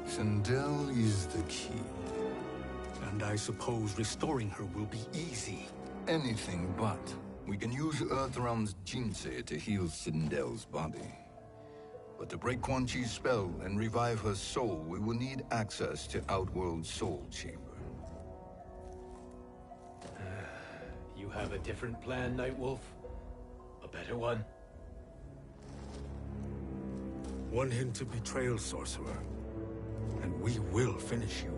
Sindel is the key. And I suppose restoring her will be easy. Anything but. We can use Earthrealm's Jinsei to heal Sindel's body. But to break Quan Chi's spell and revive her soul, we will need access to Outworld's Soul Chamber. You have a different plan, Nightwolf? A better one? One hint to betrayal, Sorcerer, and we will finish you.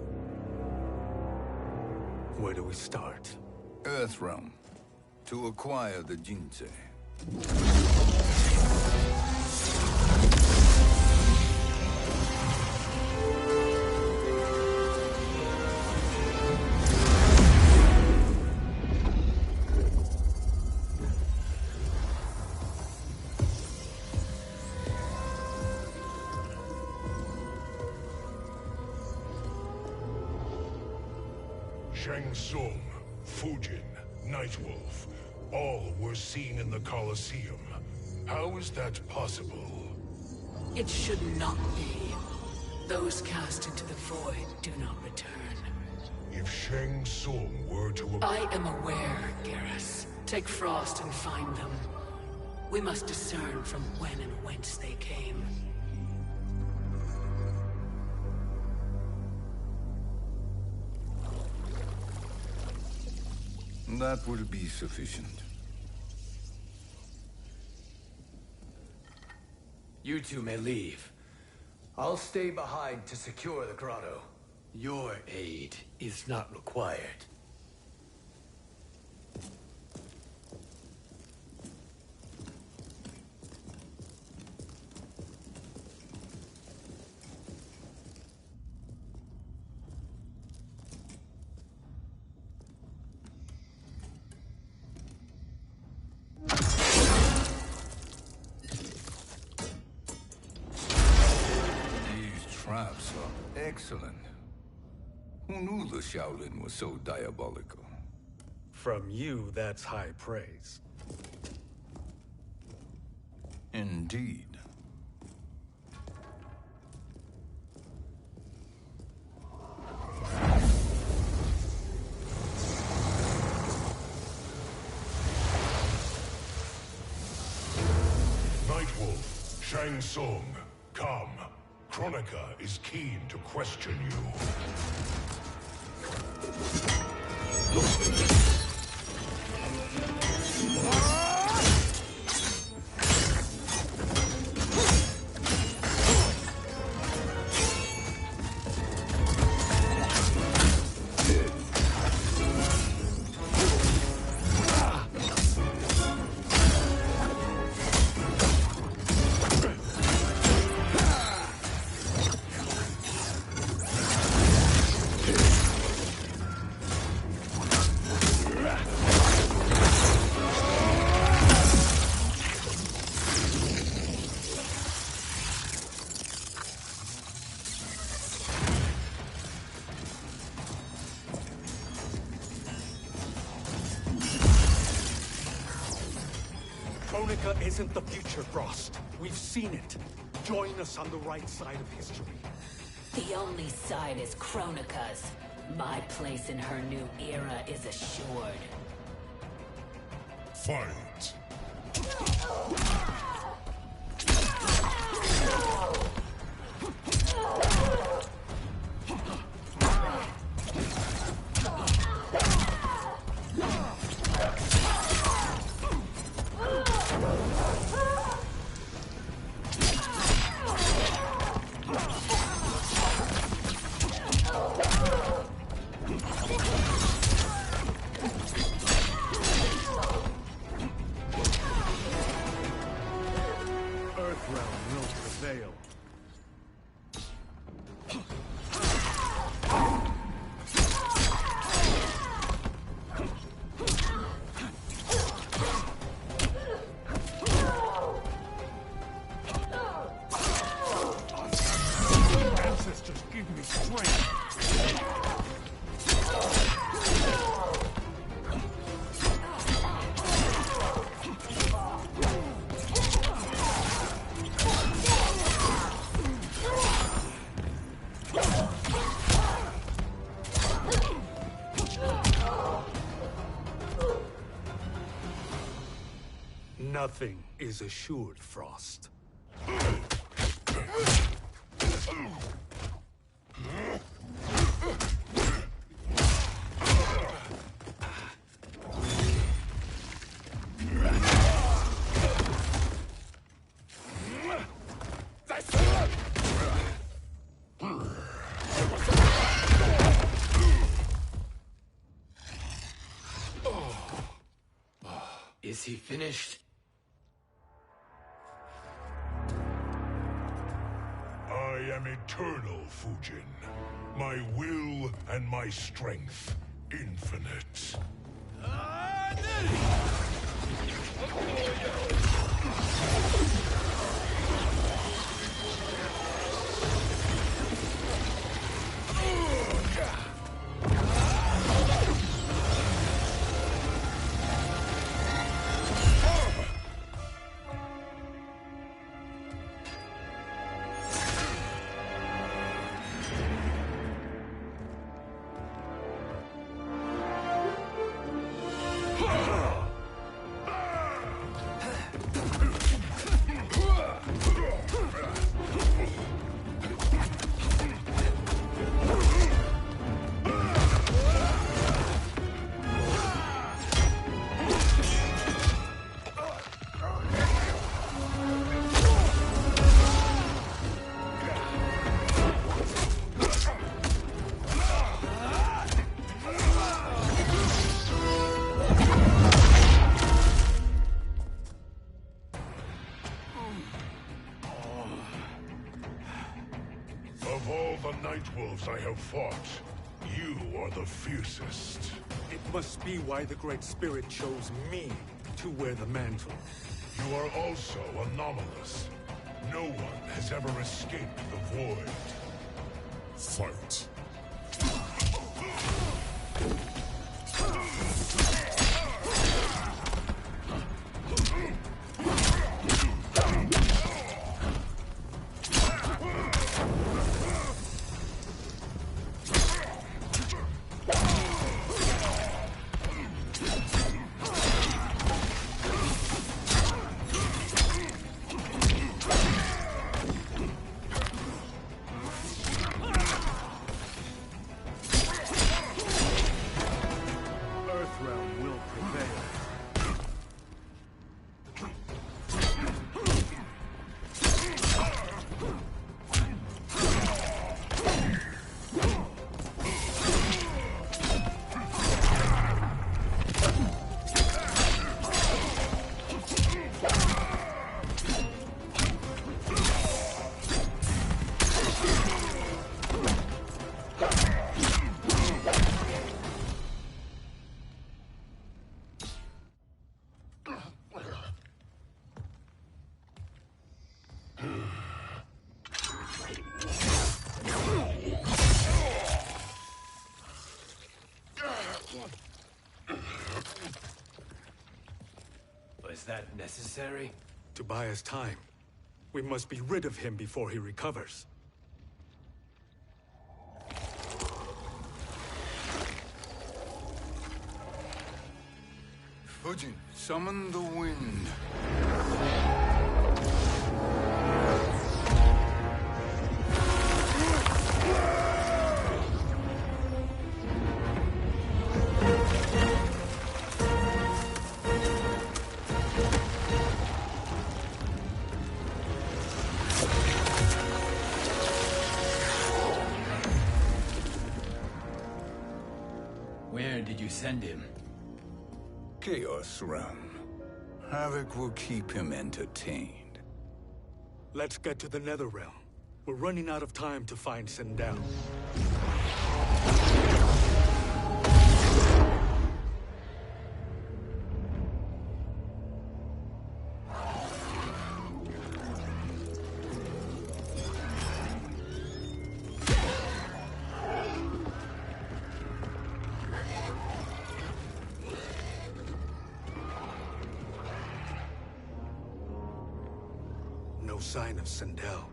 Where do we start? Earthrealm. To acquire the Jinsei. Shang Tsung, Fujin, Nightwolf, all were seen in the Colosseum. How is that possible? It should not be. Those cast into the void do not return. If Shang Tsung were to... I am aware, Garrus. Take Frost and find them. We must discern from when and whence they came. That will be sufficient. You two may leave. I'll stay behind to secure the grotto. Your aid is not required. Traps are excellent. Who knew the Shaolin was so diabolical? From you, that's high praise. Indeed. Nightwolf, Shang Tsung, come. Kronika is keen to question you. Kronika isn't the future, Frost. We've seen it. Join us on the right side of history. The only side is Kronika's. My place in her new era is assured. Fight! Nothing is assured, Frost. Is he finished? I am eternal, Fujin. My will and my strength, infinite. Of all the Nightwolves I have fought, you are the fiercest. It must be why the Great Spirit chose me to wear the mantle. You are also anomalous. No one has ever escaped the void. Fight. Earthrealm will prevail. Was that necessary? To buy us time. We must be rid of him before he recovers. Fujin, summon the wind. Where did you send him? Chaos Realm. Havoc will keep him entertained. Let's get to the Netherrealm. We're running out of time to find Sindel. No sign of Sindel.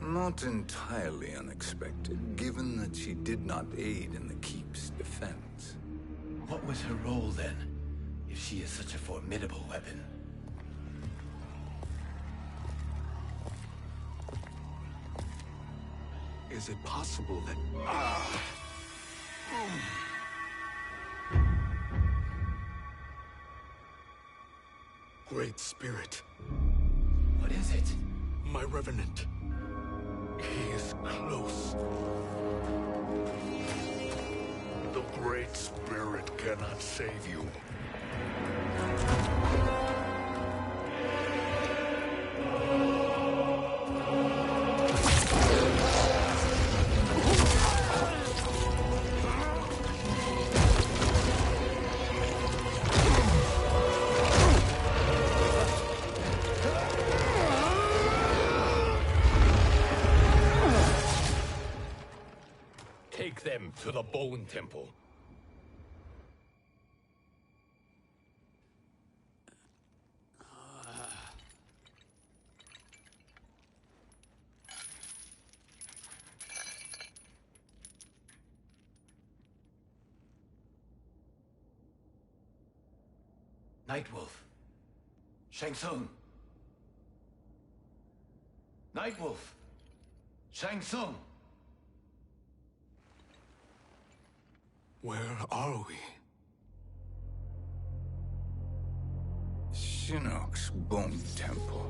Not entirely unexpected, given that she did not aid in the Keep's defense. What was her role then, if she is such a formidable weapon? is it possible that... Great Spirit. What is it? My Revenant. He is close. The Great Spirit cannot save you. Take them to the Bone Temple. Nightwolf. Shang Tsung. Nightwolf. Shang Tsung. Where are we? Shinnok's Bone Temple.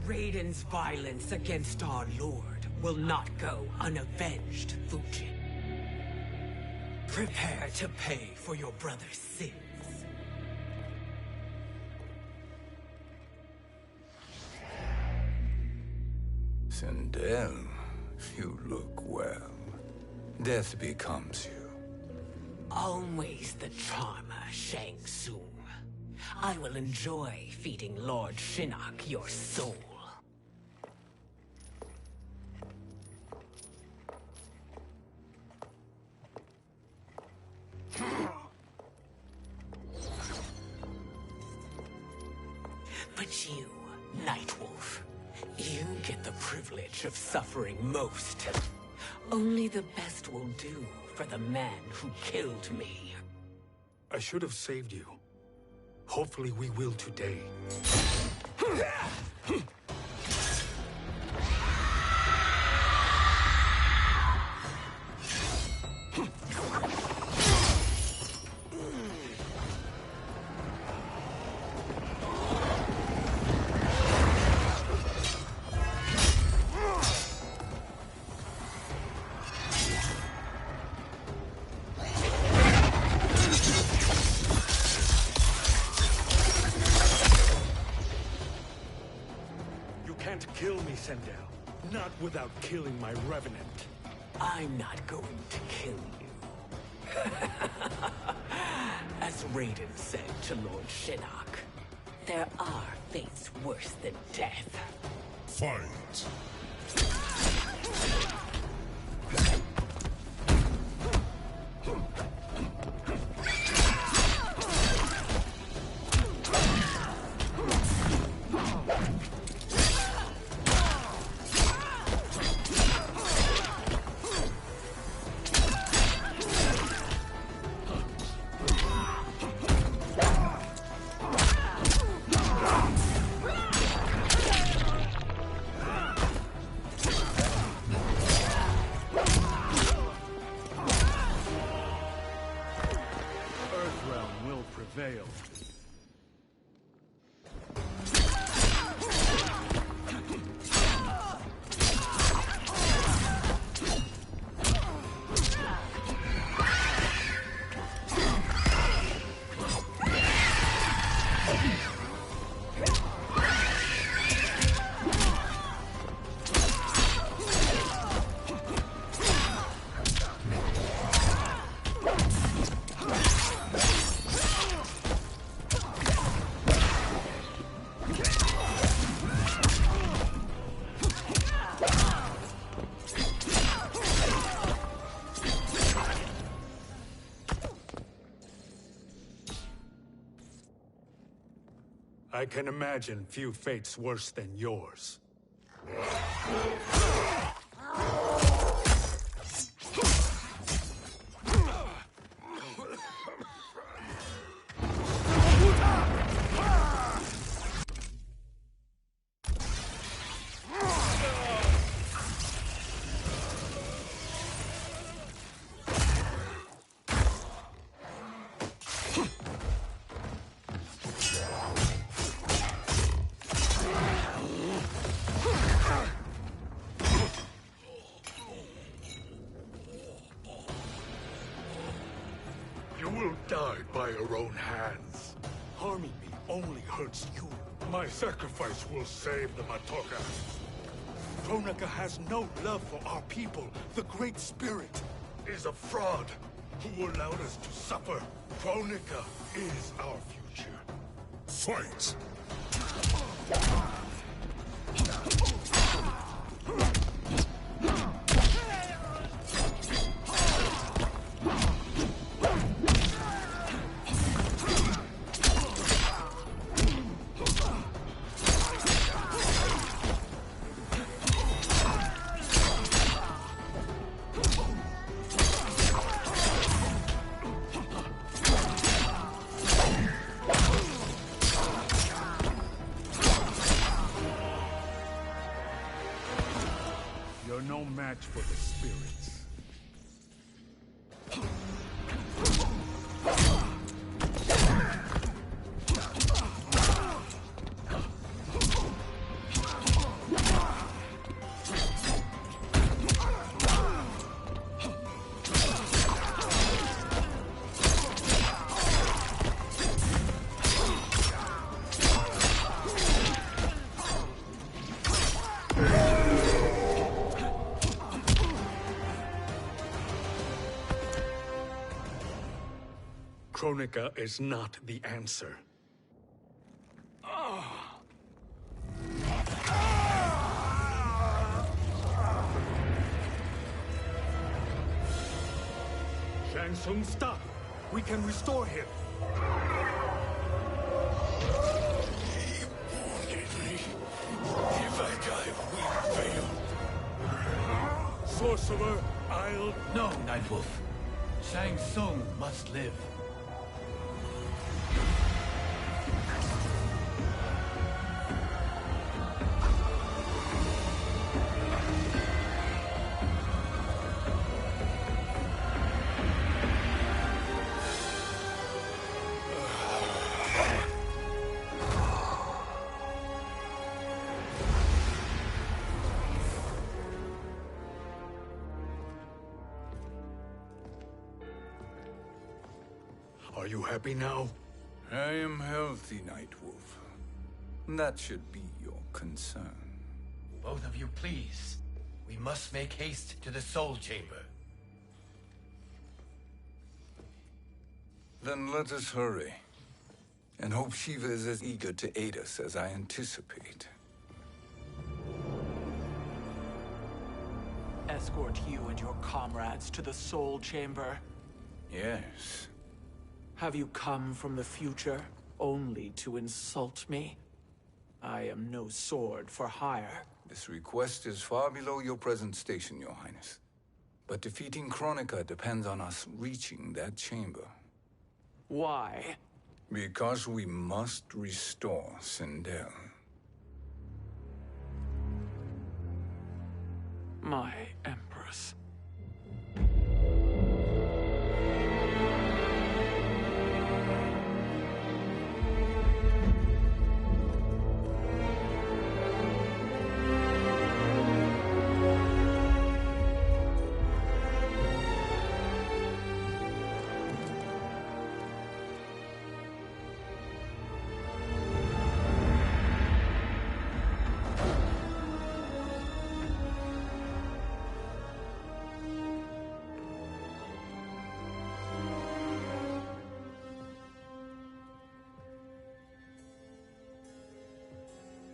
Raiden's violence against our Lord will not go unavenged, Fujin. Prepare to pay for your brother's sins. Sindel, you look well. Death becomes you. Always the charmer, Shang Tsung. I will enjoy feeding Lord Shinnok your soul. But you, Nightwolf, you get the privilege of suffering most. Only the best will do for the man who killed me. I should have saved you. Hopefully we will today. Kill me, Sindel. Not without killing my Revenant. I'm not going to kill you. As Raiden said to Lord Shinnok, there are fates worse than death. Fight. Veil. I can imagine few fates worse than yours. your own hands. Harming me only hurts you. My sacrifice will save the Matoka. Kronika has no love for our people. The Great Spirit Is a fraud who allowed us to suffer. Kronika is our future. Fight! You're no match for the spirits. Kronika is not the answer. Shang Tsung, stop! We can restore him. If I die, we fail. Sorcerer, I'll... No, Nightwolf. Shang Tsung must live. Are you happy now? I am healthy, Nightwolf. That should be your concern. Both of you, please. We must make haste to the Soul Chamber. Then let us hurry. And hope Shiva is as eager to aid us as I anticipate. Escort you and your comrades to the Soul Chamber. Yes. Have you come from the future only to insult me? I am no sword for hire. This request is far below your present station, Your Highness. But defeating Kronika depends on us reaching that chamber. Why? Because we must restore Sindel. My Empress.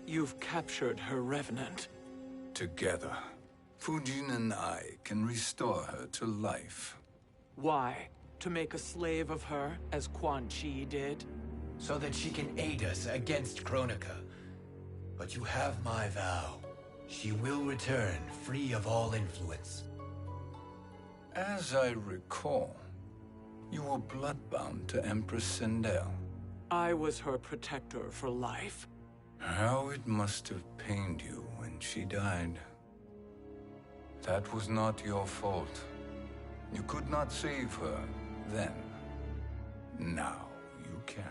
You've captured her revenant. Together, Fujin and I can restore her to life. Why? To make a slave of her, as Quan Chi did? So that she can aid us against Kronika. But you have my vow. She will return free of all influence. As I recall, you were bloodbound to Empress Sindel. I was her protector for life. How it must have pained you when she died. That was not your fault. You could not save her then. Now you can.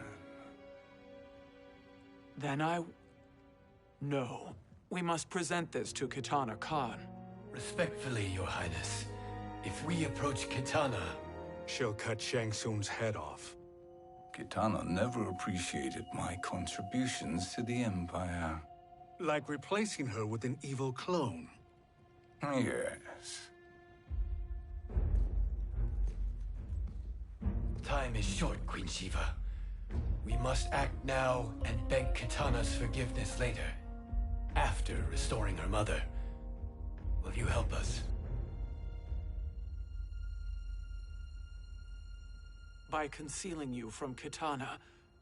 Then No. We must present this to Kitana Khan. Respectfully, Your Highness, if we approach Kitana... She'll cut Shang Tsung's head off. Kitana never appreciated my contributions to the Empire. Like replacing her with an evil clone. Yes. Time is short, Queen Shiva. We must act now and beg Kitana's forgiveness later. After restoring her mother. Will you help us? By concealing you from Kitana,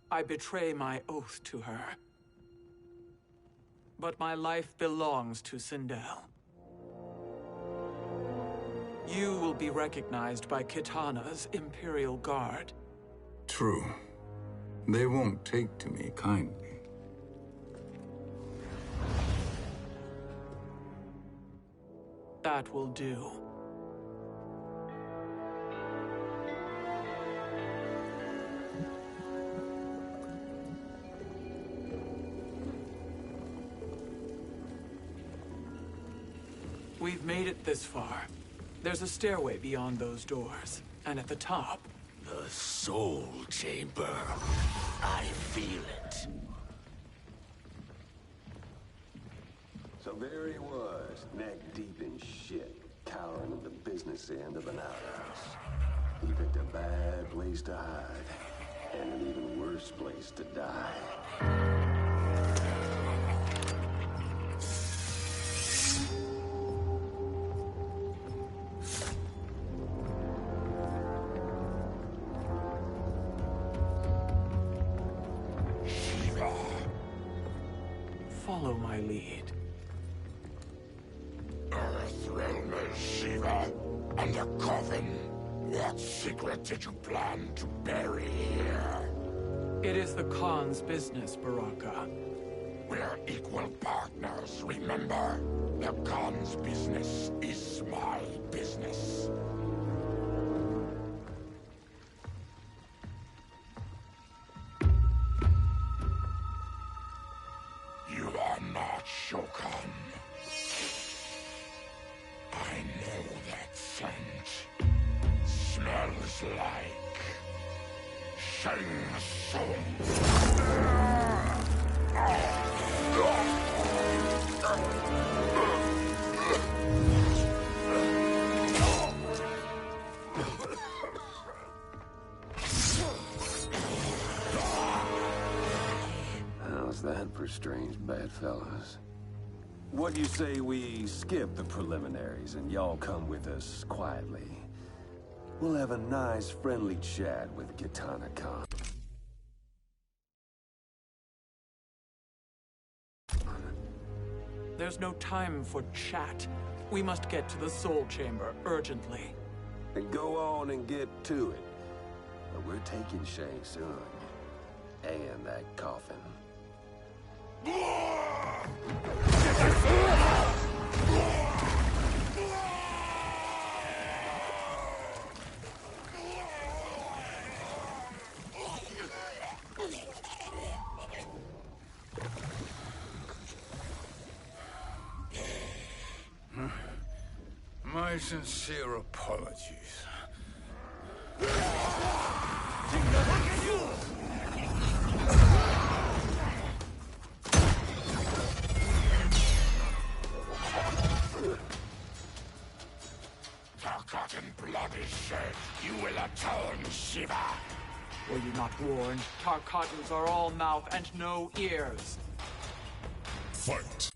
I betray my oath to her. But my life belongs to Sindel. You will be recognized by Kitana's Imperial Guard. True. They won't take to me kindly. That will do. We've made it this far. There's a stairway beyond those doors, and at the top... The Soul Chamber. I feel it. So there he was, neck deep in shit, cowering at the business end of an outhouse. He picked a bad place to hide, and an even worse place to die. Follow my lead. Earthrealm Shiva, and a coffin. What secret did you plan to bury here? It is the Khan's business, Baraka. We're equal partners, remember? The Khan's business is my business. You are not Shokan. I know that scent. Smells like Shang Tsung. How's that for strange bedfellows? What do you say we skip the preliminaries and y'all come with us quietly? We'll have a nice, friendly chat with Kitana Khan. There's no time for chat. We must get to the Soul Chamber urgently. And go on and get to it. But we're taking Shang Tsung. And that coffin. My sincere apologies. Forgotten blood is shed. You will atone, Shiva. Were you not warned? Tarkatans are all mouth and no ears. Fight!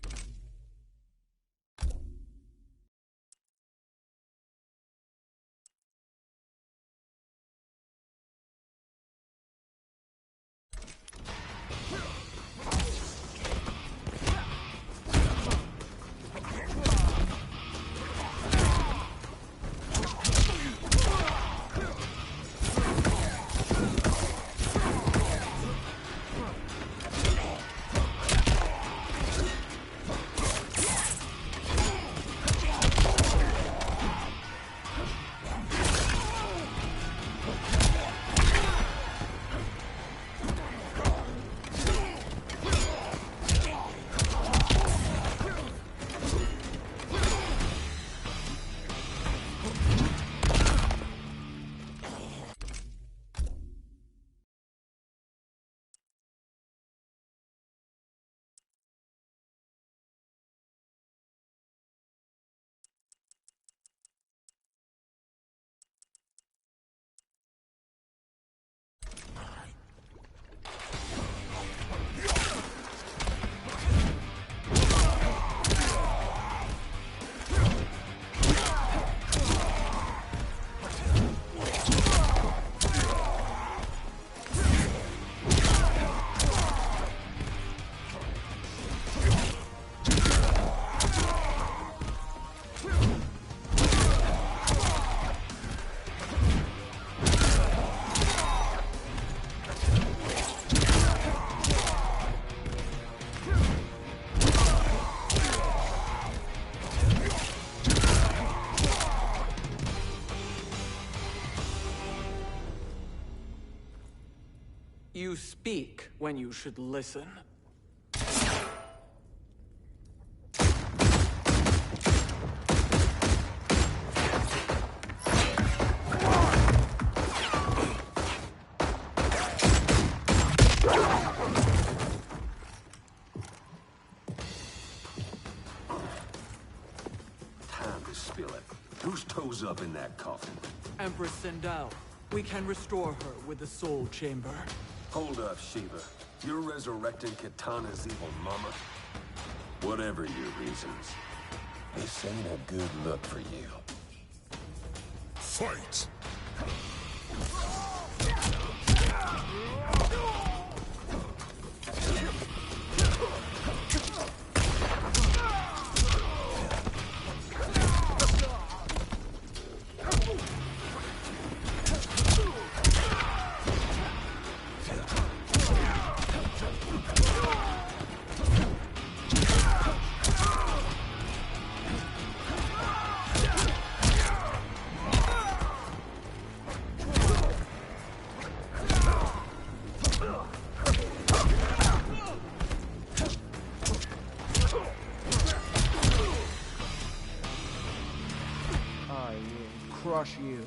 You speak when you should listen. Time to spill it. Whose toes up in that coffin? Empress Sindel. We can restore her with the Soul Chamber. Hold up, Shiva. You're resurrecting Kitana's evil mama? Whatever your reasons, this ain't a good look for you. Fight! I will crush you.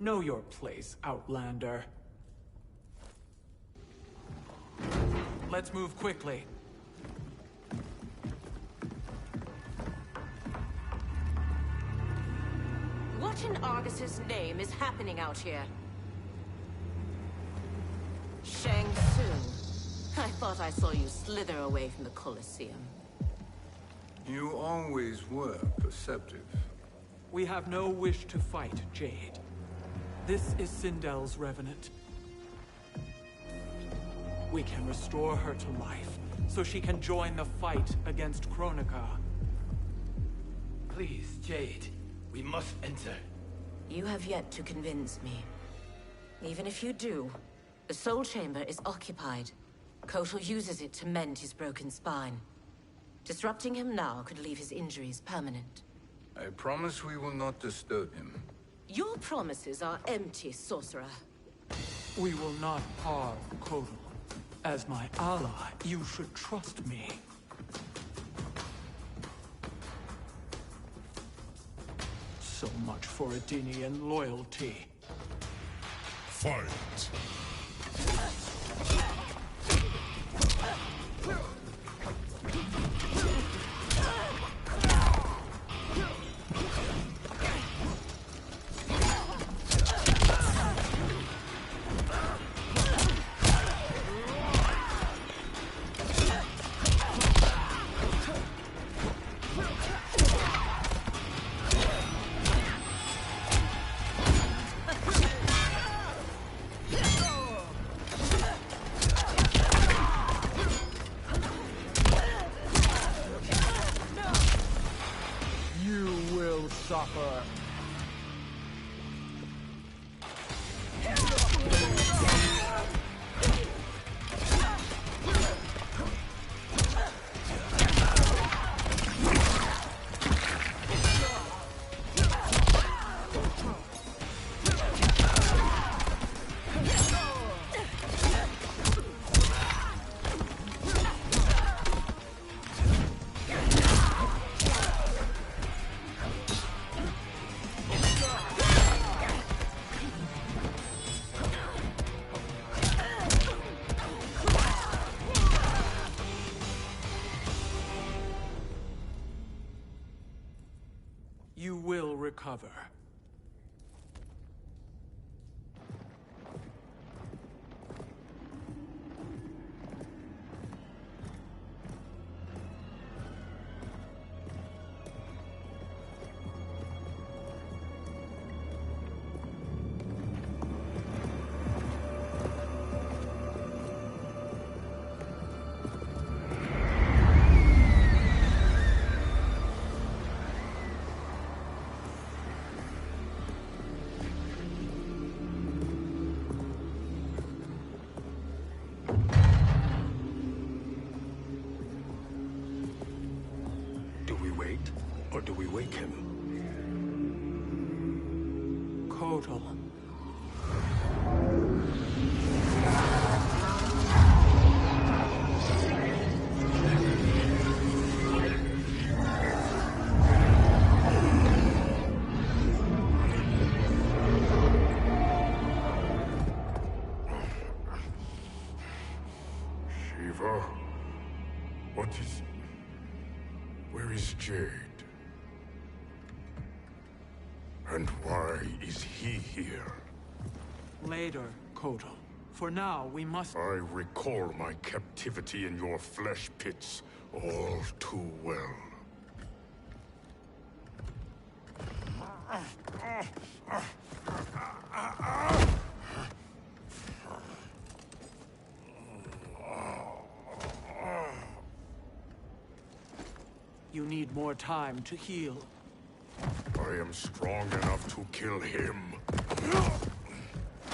Know your place, Outlander. Let's move quickly. What in Argus's name is happening out here? Shang Tsung. I thought I saw you slither away from the Colosseum. You always were perceptive. We have no wish to fight, Jade. This is Sindel's Revenant. We can restore her to life, so she can join the fight against Kronika. Please, Jade. We must enter. You have yet to convince me. Even if you do, the Soul Chamber is occupied. Kotal uses it to mend his broken spine. Disrupting him now could leave his injuries permanent. I promise we will not disturb him. Your promises are empty, sorcerer. We will not harm Kotal. As my ally, you should trust me. So much for Adenian loyalty. Fight! Suffer. You will recover. wake him. Kotal. Shiva? What is... Where is Jade? And why is he here? Later, Kotal. For now, we must... I recall my captivity in your flesh pits all too well. You need more time to heal. I am strong enough to kill him.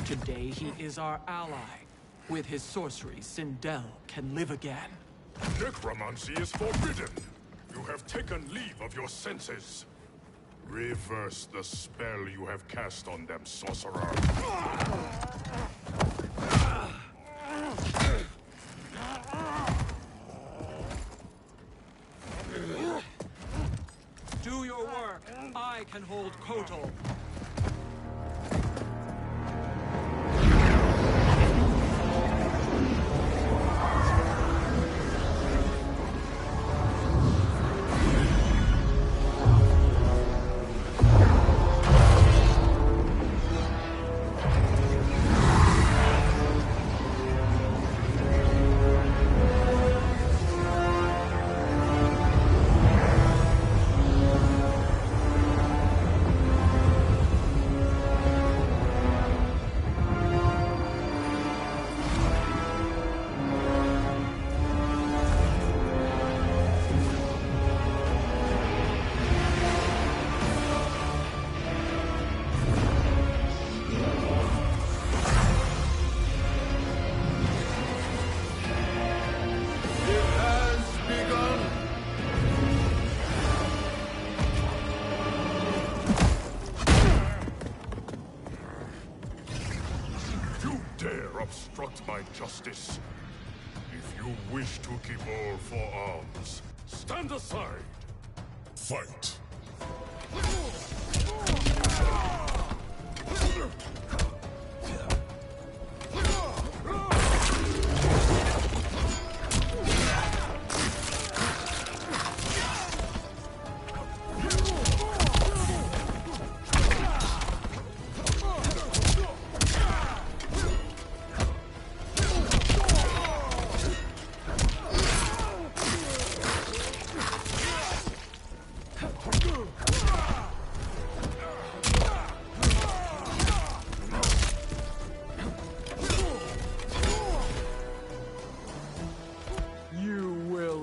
Today, he is our ally. With his sorcery, Sindel can live again. Necromancy is forbidden. You have taken leave of your senses. Reverse the spell you have cast on them, sorcerer. Do your work. I can hold Kotal. Obstruct my justice. If you wish to keep all for arms, stand aside. Fight.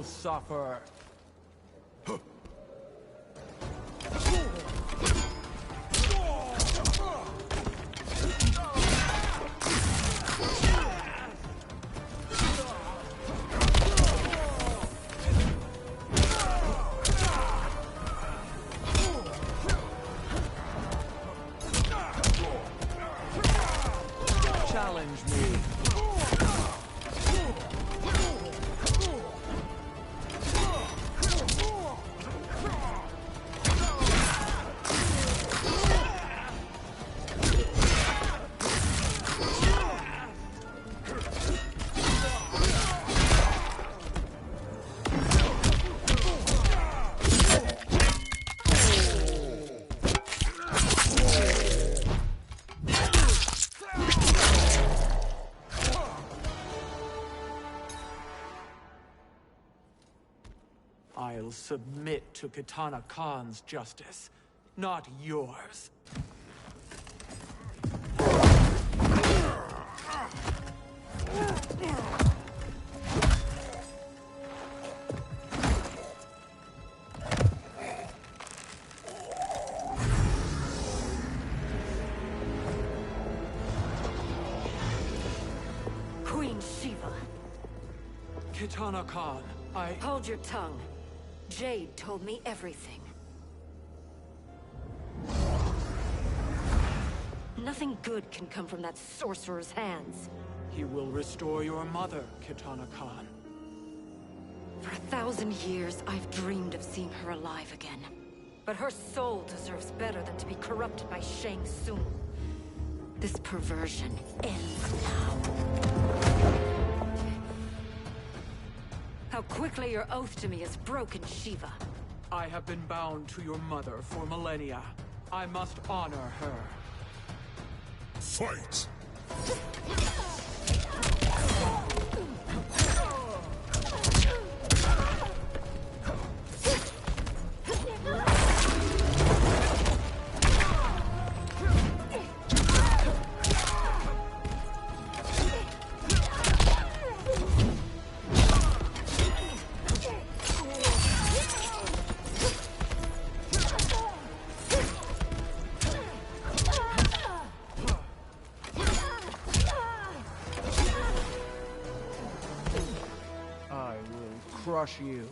Suffer. Challenge me. I'll submit to Kitana Khan's justice, not yours. Queen Shiva. Kitana Khan, Hold your tongue. Jade told me everything. Nothing good can come from that sorcerer's hands. He will restore your mother, Kitana Khan. For 1,000 years, I've dreamed of seeing her alive again. But her soul deserves better than to be corrupted by Shang Tsung. This perversion ends now. How quickly your oath to me has broken, Shiva. I have been bound to your mother for millennia. I must honor her. Fight! Crush you.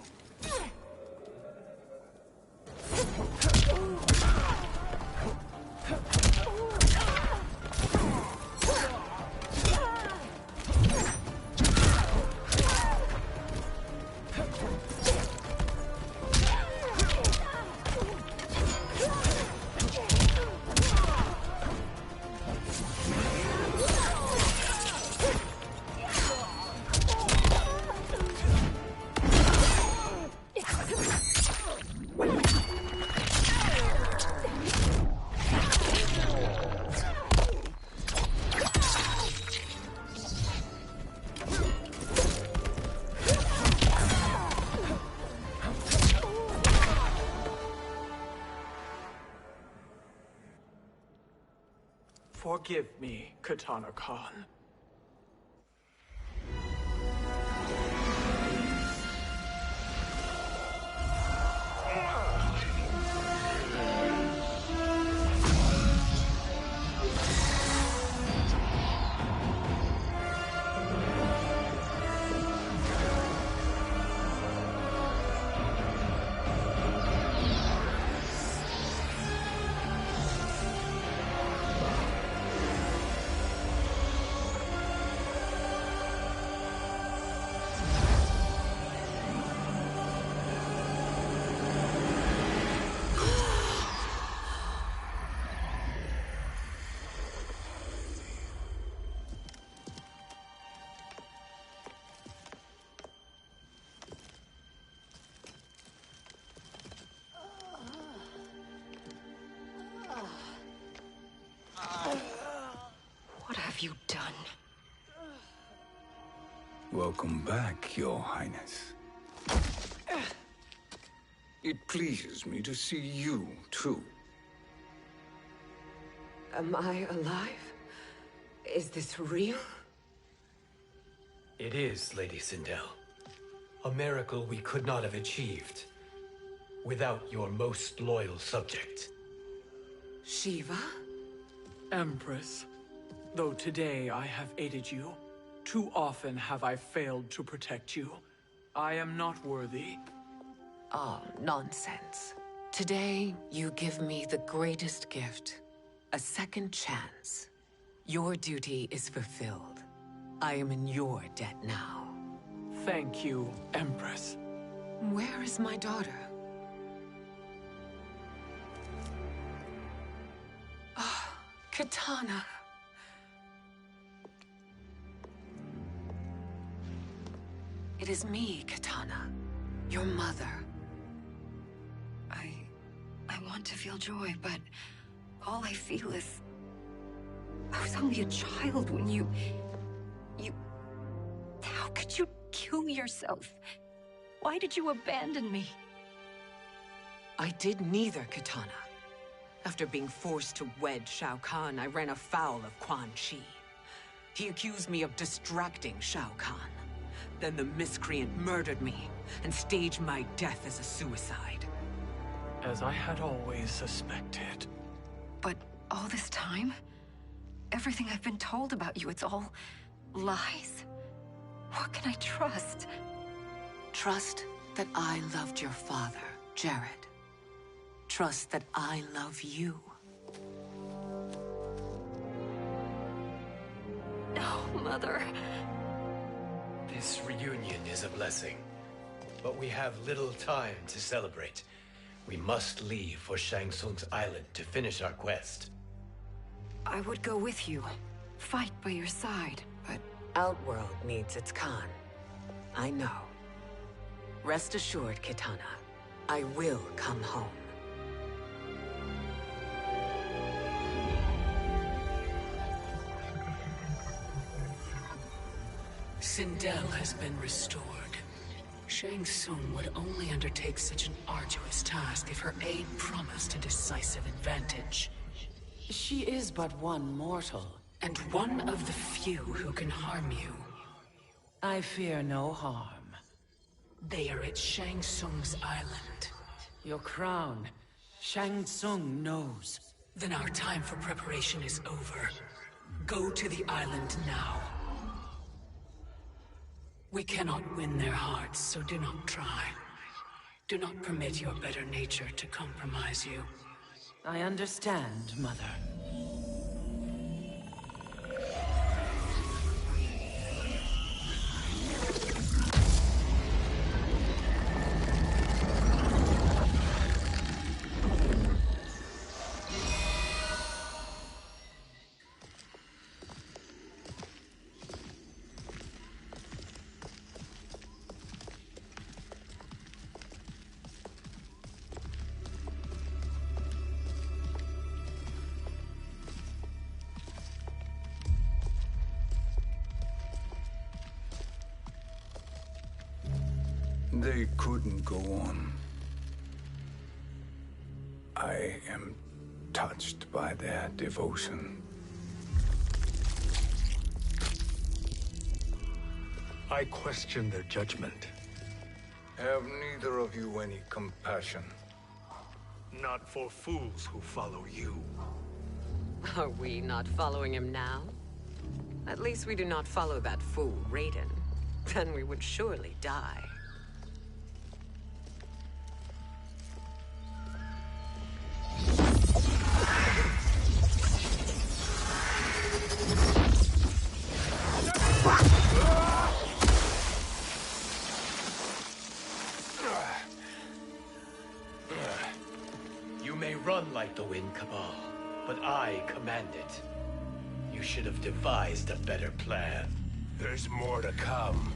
Forgive me, Kitana Khan. What have you done? Welcome back, Your Highness. It pleases me to see you, too. Am I alive? Is this real? It is, Lady Sindel. A miracle we could not have achieved without your most loyal subject. Shiva? Empress, though today I have aided you, too often have I failed to protect you. I am not worthy. Oh, nonsense. Today, you give me the greatest gift. A second chance. Your duty is fulfilled. I am in your debt now. Thank you, Empress. Where is my daughter? Ah, Kitana. It is me, Kitana. Your mother. I want to feel joy, but all I feel is... I was only a child when you... How could you kill yourself? Why did you abandon me? I did neither, Kitana. After being forced to wed Shao Kahn, I ran afoul of Quan Chi. He accused me of distracting Shao Kahn. Then the miscreant murdered me and staged my death as a suicide. As I had always suspected. But all this time? Everything I've been told about you, it's all lies? What can I trust? Trust that I loved your father, Jared. Trust that I love you. Mother. This reunion is a blessing, but we have little time to celebrate. We must leave for Shang Tsung's island to finish our quest. I would go with you, fight by your side, but... Outworld needs its Khan. I know. Rest assured, Kitana, I will come home. Sindel has been restored. Shang Tsung would only undertake such an arduous task if her aid promised a decisive advantage. She is but one mortal, and one of the few who can harm you. I fear no harm. They are at Shang Tsung's island. Your crown, Shang Tsung knows. Then our time for preparation is over. Go to the island now. We cannot win their hearts, so do not try. Do not permit your better nature to compromise you. I understand, Mother. They couldn't go on. I am touched by their devotion. I question their judgment. Have neither of you any compassion? Not for fools who follow you. Are we not following him now? At least we do not follow that fool, Raiden. Then we would surely die. You may run like the wind, Cabal, but I command it. You should have devised a better plan. There's more to come.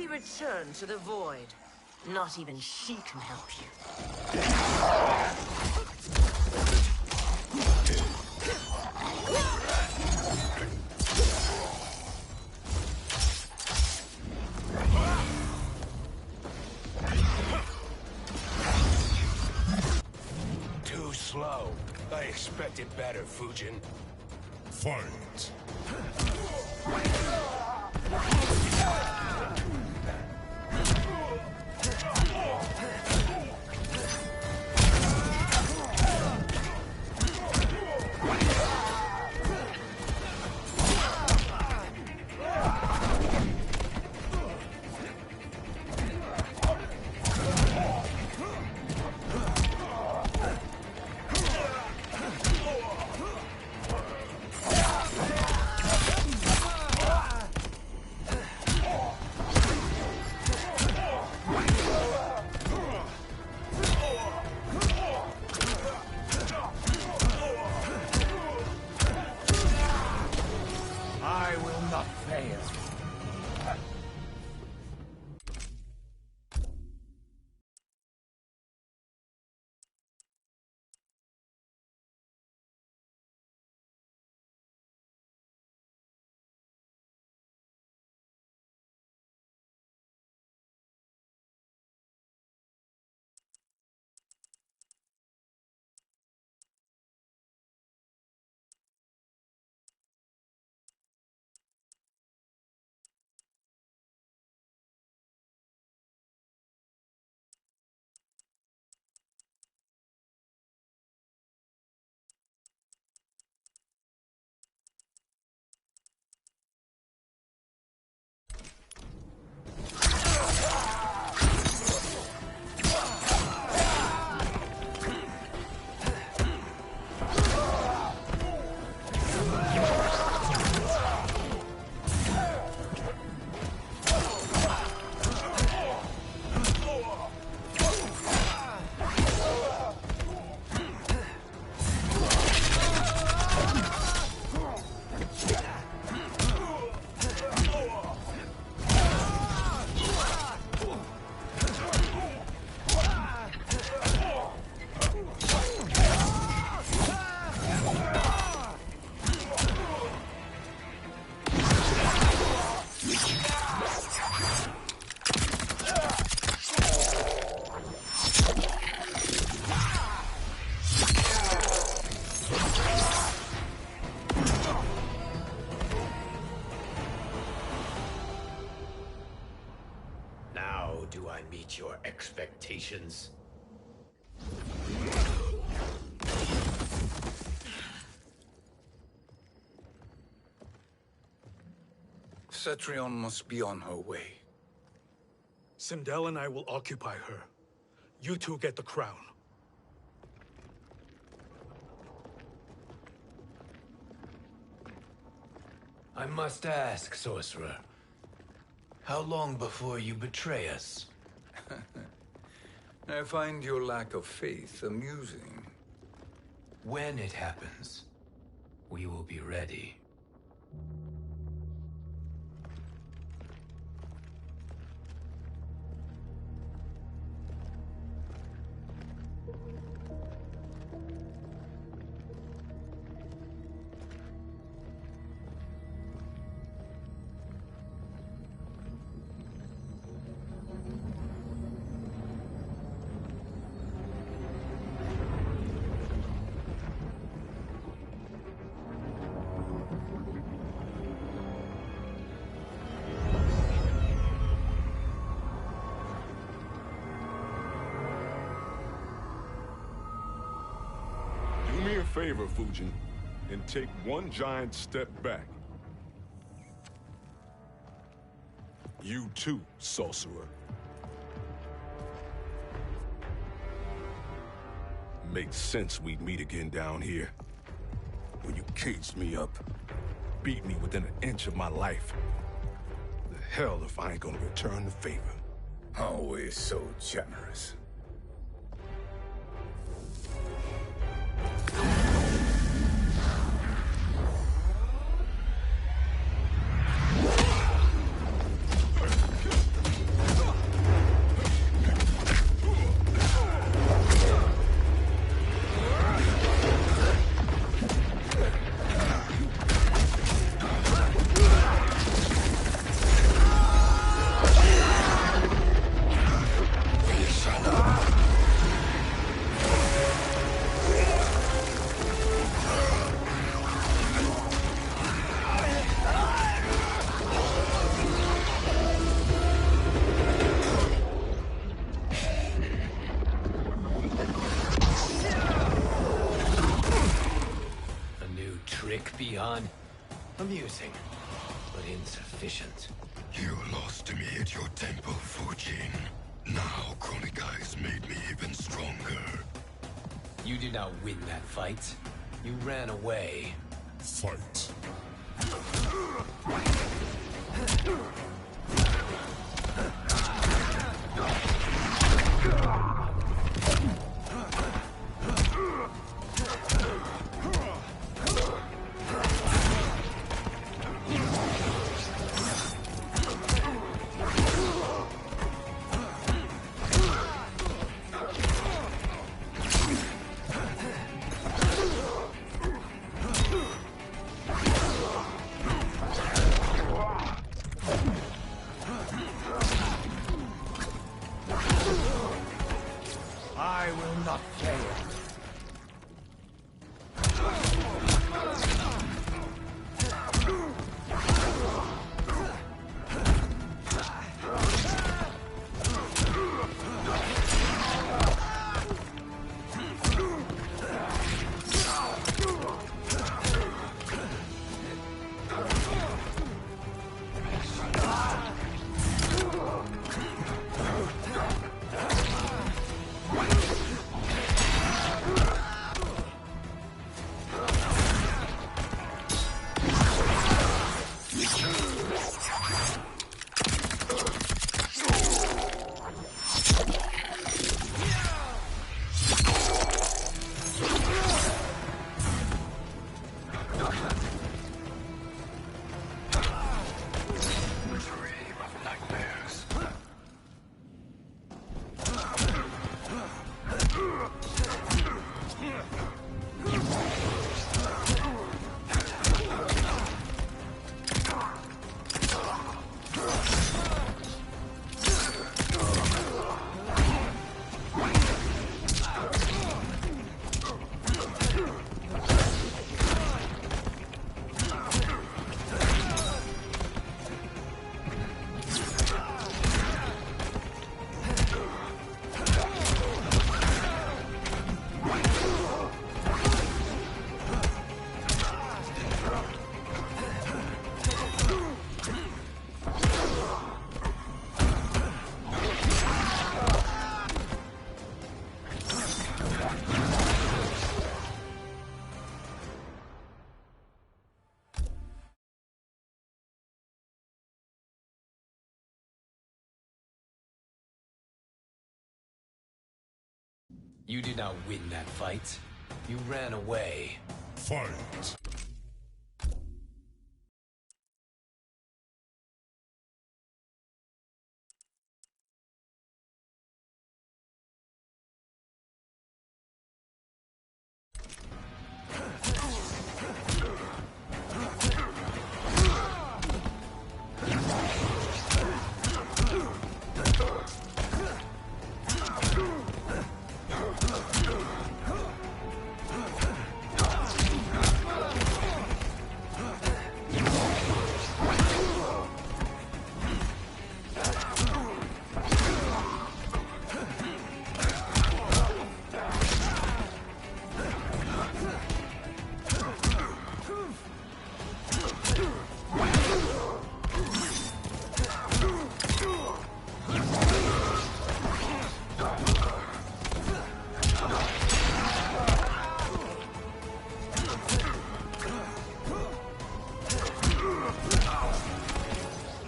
Return to the void. Not even she can help you. Too slow. I expected better, Fujin. Fight. intentions. Cetrion must be on her way. Sindel and I will occupy her. You two get the crown. I must ask, sorcerer. How long before you betray us? I find your lack of faith amusing. When it happens, we will be ready. Do me a favor, Fujin, and take one giant step back. You too, sorcerer. Makes sense we'd meet again down here. When you caged me up, beat me within an inch of my life. The hell if I ain't gonna return the favor. Always so generous. Beyond amusing, but insufficient. You lost to me at your temple, Fujin. Now Chronic Eyes made me even stronger. You did not win that fight. You ran away. Fight. I will not fail. You did not win that fight. You ran away. Fight!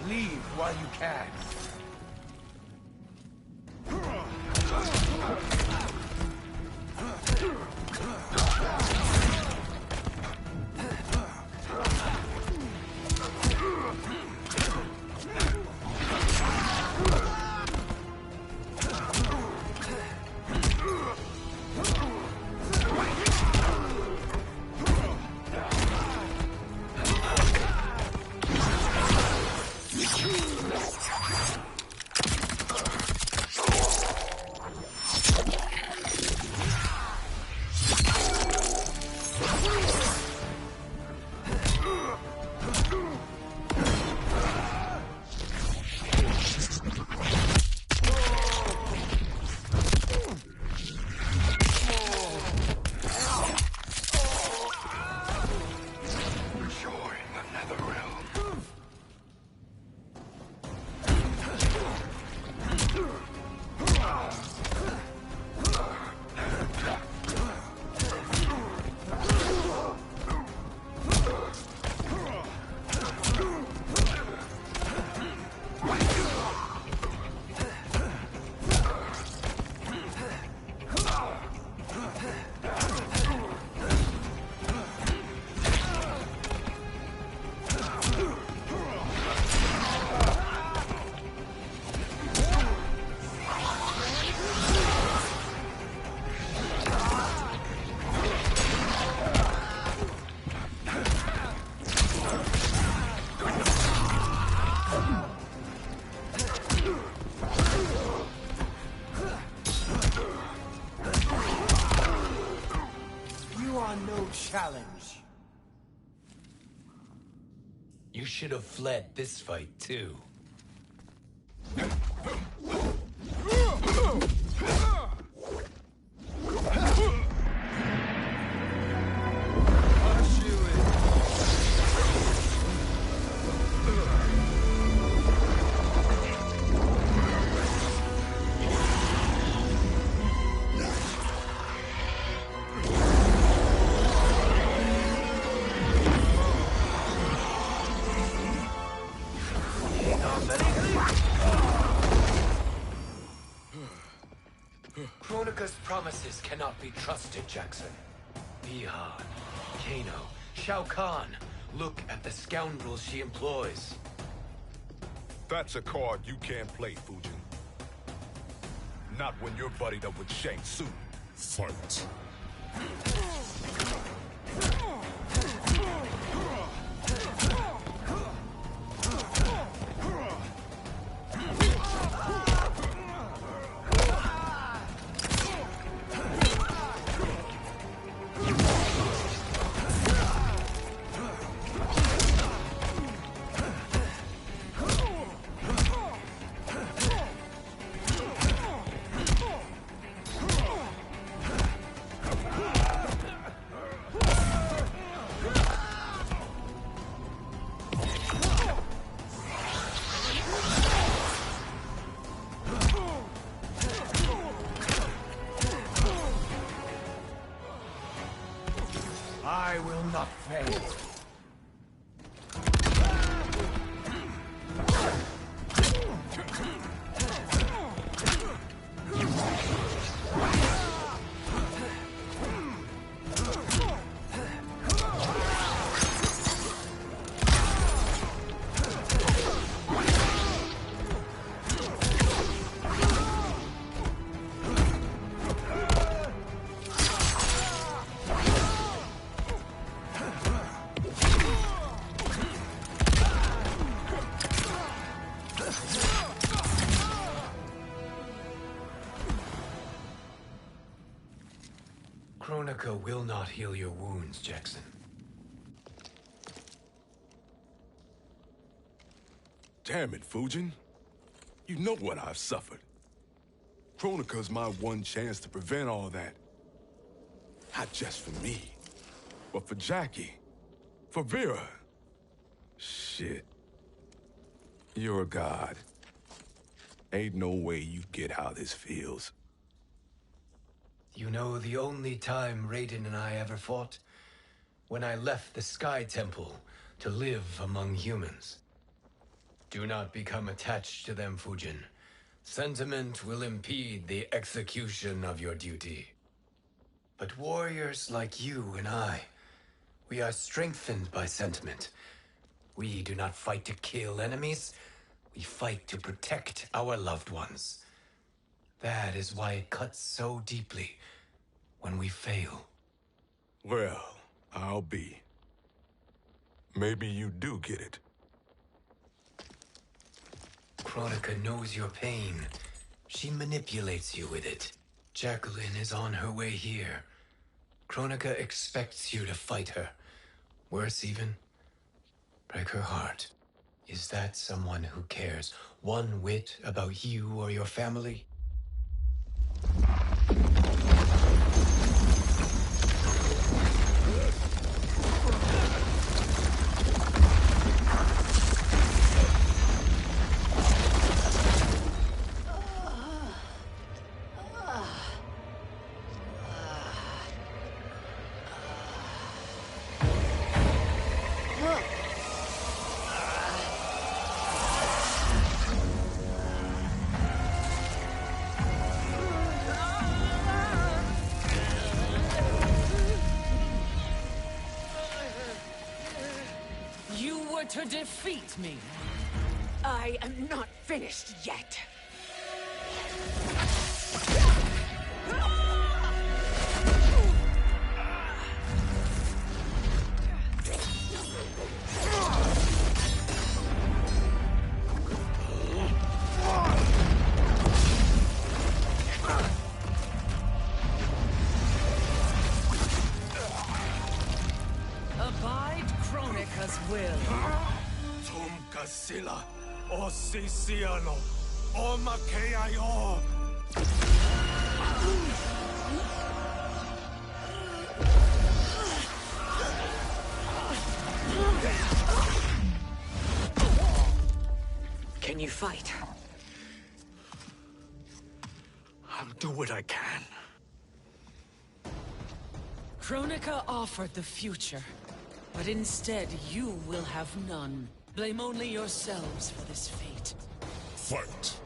Leave while you can. Challenge. You should have fled this fight, too. Kronika's promises cannot be trusted, Jackson. Bihan, Kano, Shao Kahn. Look at the scoundrels she employs. That's a card you can't play, Fujin. Not when you're buddied up with Shang Tsung. Fight. I will not fail. Kronika will not heal your wounds, Jackson. Damn it, Fujin. You know what I've suffered. Kronika's my one chance to prevent all that. Not just for me, but for Jackie, for Vera. Shit. You're a god. Ain't no way you get how this feels. You know the only time Raiden and I ever fought? When I left the Sky Temple to live among humans. Do not become attached to them, Fujin. Sentiment will impede the execution of your duty. But warriors like you and I, we are strengthened by sentiment. We do not fight to kill enemies. We fight to protect our loved ones. That is why it cuts so deeply when we fail. Well, I'll be. Maybe you do get it. Kronika knows your pain. She manipulates you with it. Jacqueline is on her way here. Kronika expects you to fight her. Worse even, break her heart. Is that someone who cares one whit about you or your family? To defeat me. I am not finished yet. Abide Kronika's will. Sila, o Siciano, o Makeayo. Can you fight? I'll do what I can. Kronika offered the future, but instead you will have none. Blame only yourselves for this fate. Fight!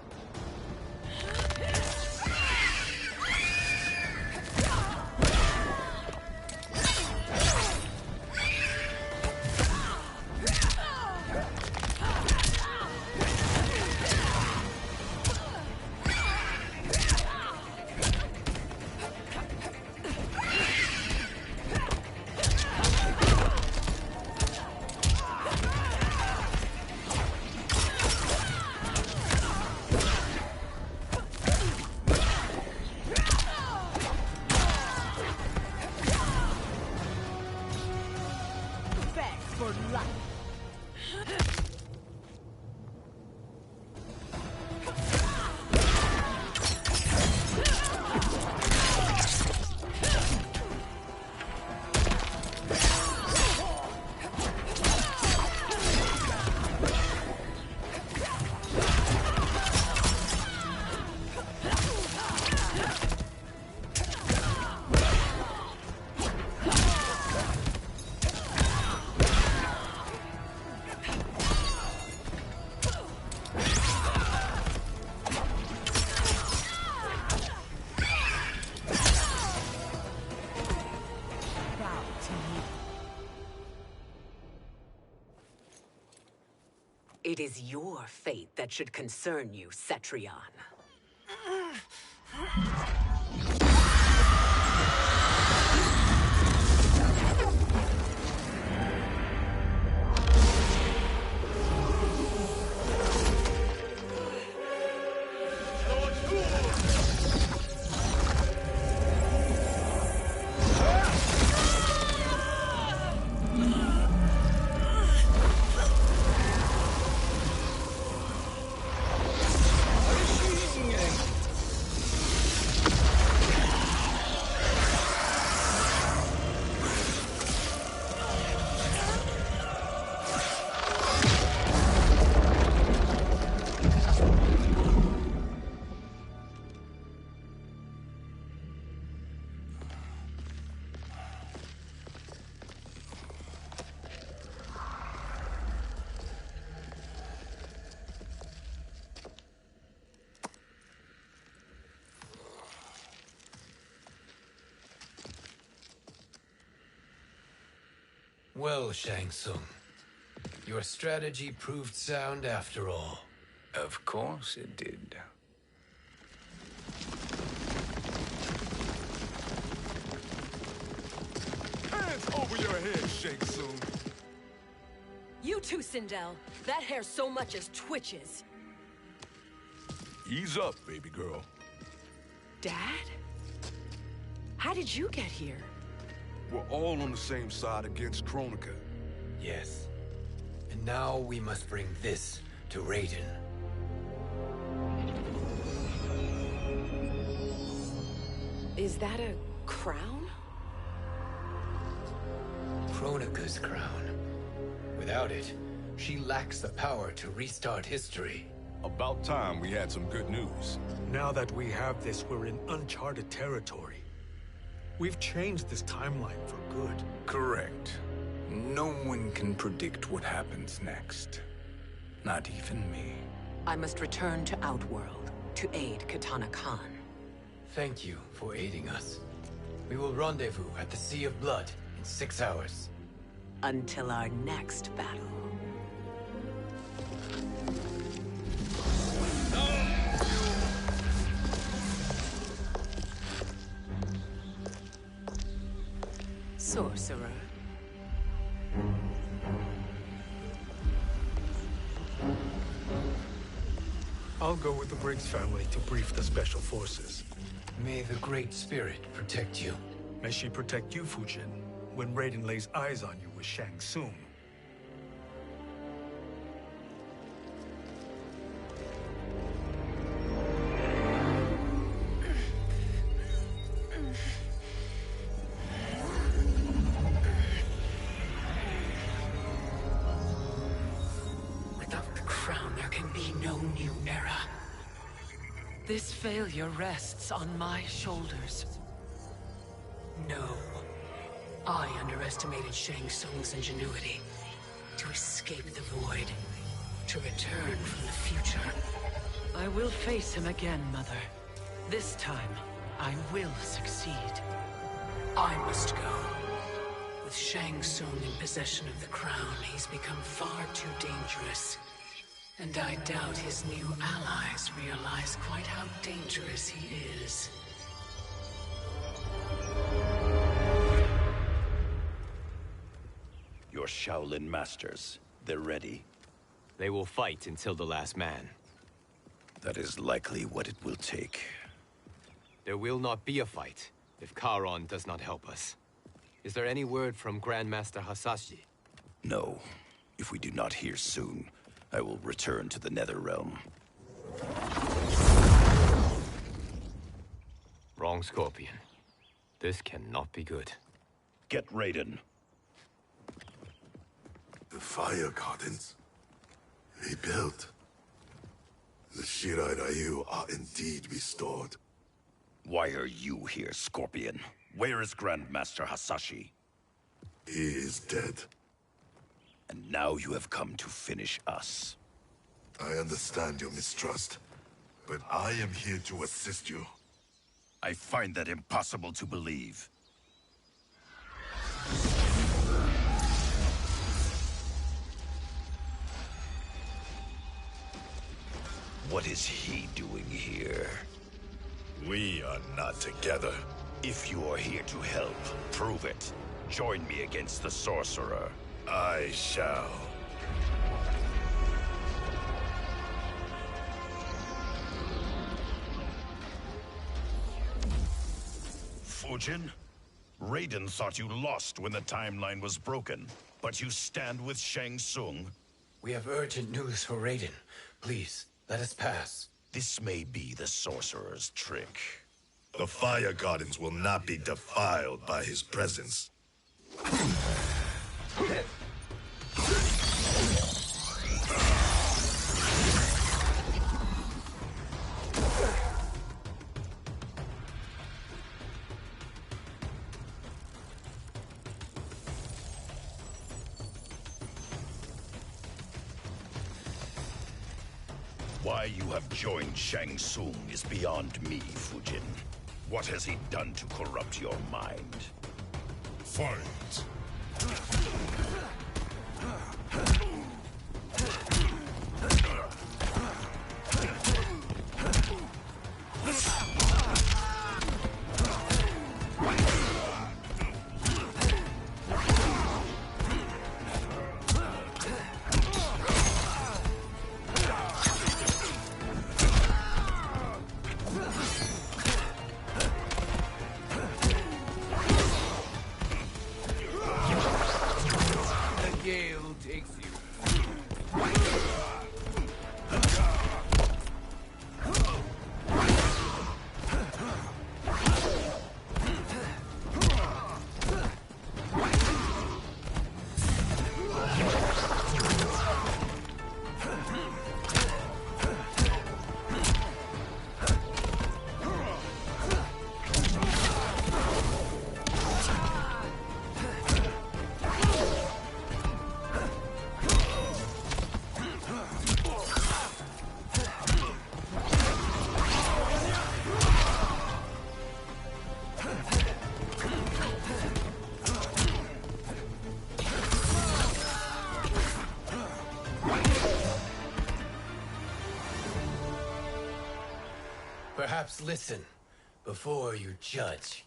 It is your fate that should concern you, Cetrion. Well, Shang Tsung. Your strategy proved sound after all. Of course it did. Hands over your head, Shang Tsung. You too, Sindel. That hair so much as twitches. Ease up, baby girl. Dad? How did you get here? We're all on the same side against Kronika. Yes. And now we must bring this to Raiden. Is that a crown? Kronika's crown. Without it, she lacks the power to restart history. About time we had some good news. Now that we have this, we're in uncharted territory. We've changed this timeline for good. Correct. No one can predict what happens next. Not even me. I must return to Outworld to aid Kitana Khan. Thank you for aiding us. We will rendezvous at the Sea of Blood in 6 hours. Until our next battle. Sorcerer. I'll go with the Briggs family to brief the Special Forces. May the Great Spirit protect you. May she protect you, Fujin, when Raiden lays eyes on you with Shang Tsung. Without the crown, there can be no new era. This failure rests on my shoulders. No. I underestimated Shang Tsung's ingenuity. To escape the void. To return from the future. I will face him again, Mother. This time, I will succeed. I must go. With Shang Tsung in possession of the crown, he's become far too dangerous. And I doubt his new allies realize quite how dangerous he is. Your Shaolin masters, they're ready. They will fight until the last man. That is likely what it will take. There will not be a fight if Charon does not help us. Is there any word from Grandmaster Hasashi? No. If we do not hear soon, I will return to the Netherrealm. Wrong, Scorpion. This cannot be good. Get Raiden. The fire gardens rebuilt. The Shirai Ryu are indeed restored. Why are you here, Scorpion? Where is Grandmaster Hasashi? He is dead. And now you have come to finish us. I understand your mistrust, but I am here to assist you. I find that impossible to believe. What is he doing here? We are not together. If you are here to help, prove it. Join me against the Sorcerer. I shall. Fujin? Raiden thought you lost when the timeline was broken, but you stand with Shang Tsung. We have urgent news for Raiden. Please, let us pass. This may be the Sorcerer's trick. The fire gardens will not be defiled by his presence. Why you have joined Shang Tsung is beyond me, Fujin. What has he done to corrupt your mind? Fight! Perhaps listen before you judge.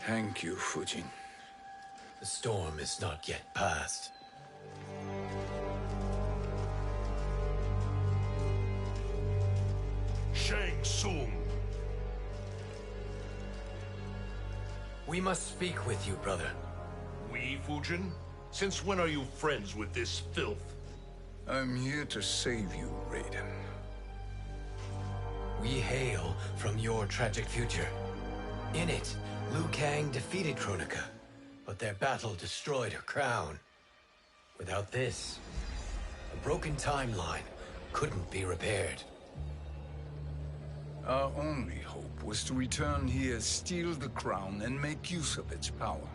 Thank you, Fujin. The storm is not yet past. Shang Tsung! We must speak with you, brother. We, Fujin? Since when are you friends with this filth? I'm here to save you, Raiden. We hail from your tragic future. In it, Liu Kang defeated Kronika, but their battle destroyed her crown. Without this, a broken timeline couldn't be repaired. Our only hope was to return here, steal the crown, and make use of its power.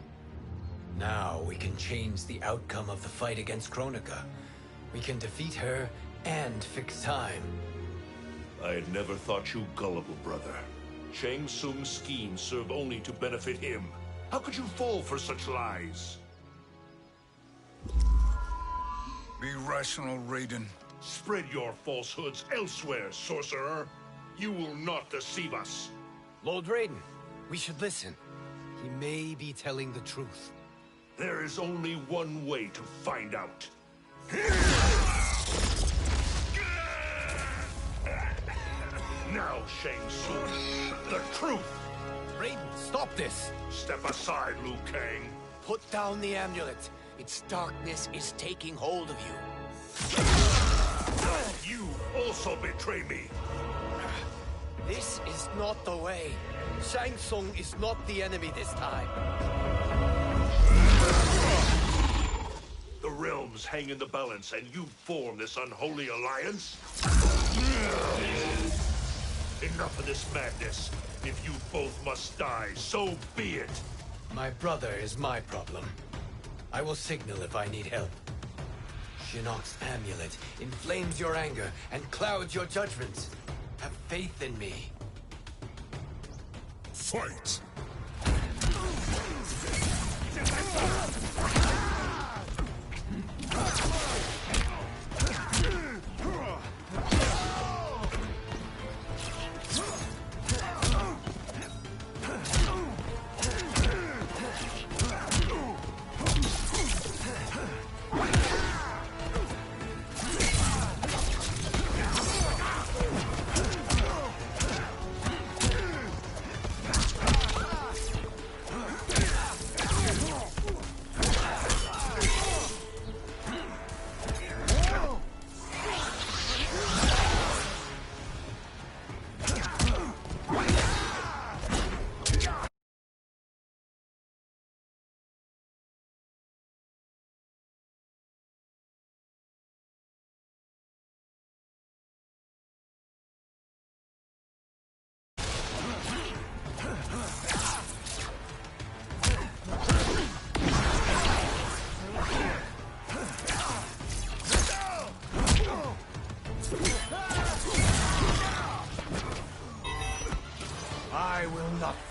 Now we can change the outcome of the fight against Kronika. We can defeat her and fix time. I had never thought you gullible, brother. Shang Tsung's schemes serve only to benefit him. How could you fall for such lies? Be rational, Raiden. Spread your falsehoods elsewhere, sorcerer. You will not deceive us. Lord Raiden, we should listen. He may be telling the truth. There is only one way to find out. Now, Shang Tsung, the truth! Raiden, stop this! Step aside, Liu Kang. Put down the amulet. Its darkness is taking hold of you. You also betray me. This is not the way. Shang Tsung is not the enemy this time. The realms hang in the balance, and you form this unholy alliance? Enough of this madness. If you both must die, so be it. My brother is my problem. I will signal if I need help. Shinnok's amulet inflames your anger and clouds your judgments. Have faith in me. Fight!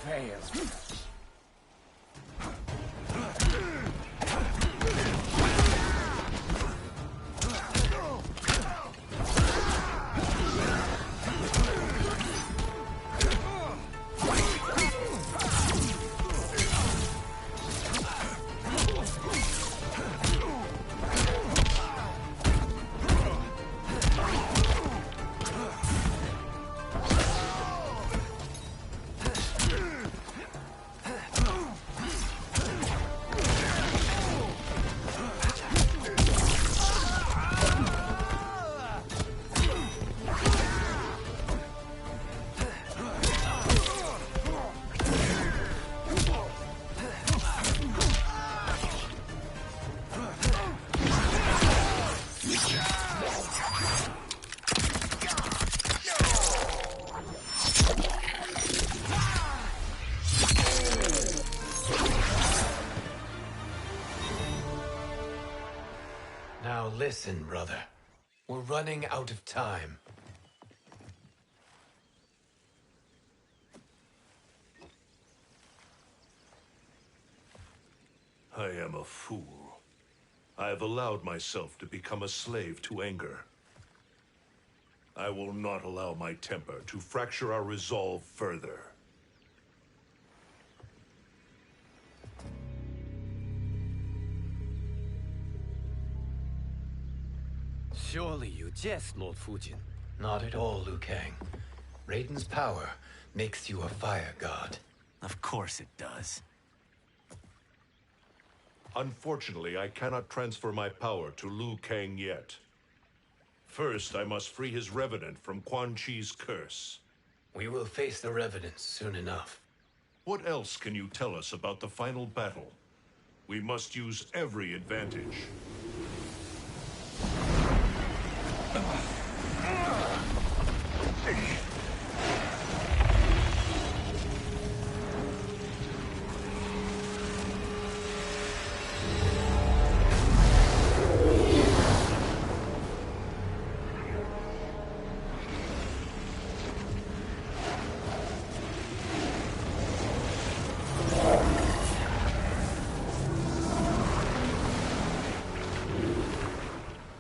fails. Now listen, brother. We're running out of time. I am a fool. I have allowed myself to become a slave to anger. I will not allow my temper to fracture our resolve further. Surely you jest, Lord Fujin. Not at all, Liu Kang. Raiden's power makes you a fire god. Of course it does. Unfortunately, I cannot transfer my power to Liu Kang yet. First, I must free his Revenant from Quan Chi's curse. We will face the Revenants soon enough. What else can you tell us about the final battle? We must use every advantage.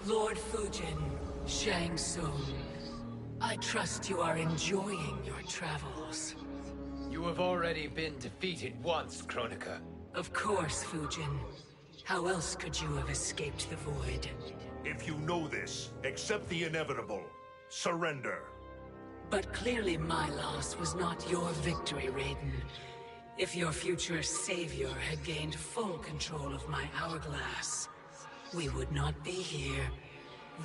Lord Fujin, Shang Tsung, I trust you are enjoying your travels. You have already been defeated once, Kronika. Of course, Fujin. How else could you have escaped the void? If you know this, accept the inevitable. Surrender. But clearly my loss was not your victory, Raiden. If your future savior had gained full control of my hourglass, we would not be here.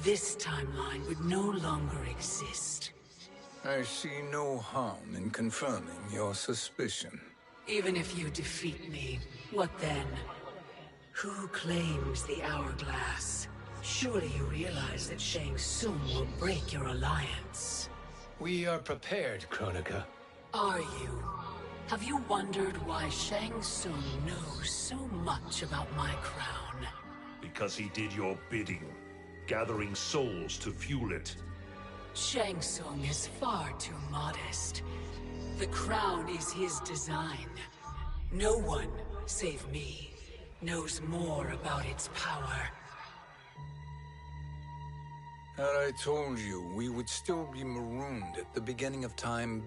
This timeline would no longer exist. I see no harm in confirming your suspicion. Even if you defeat me, what then? Who claims the hourglass? Surely you realize that Shang Tsung will break your alliance. We are prepared, Kronika. Are you? Have you wondered why Shang Tsung knows so much about my crown? Because he did your bidding, gathering souls to fuel it. Shang Tsung is far too modest. The crown is his design. No one, save me, knows more about its power. Had I told you, we would still be marooned at the beginning of time.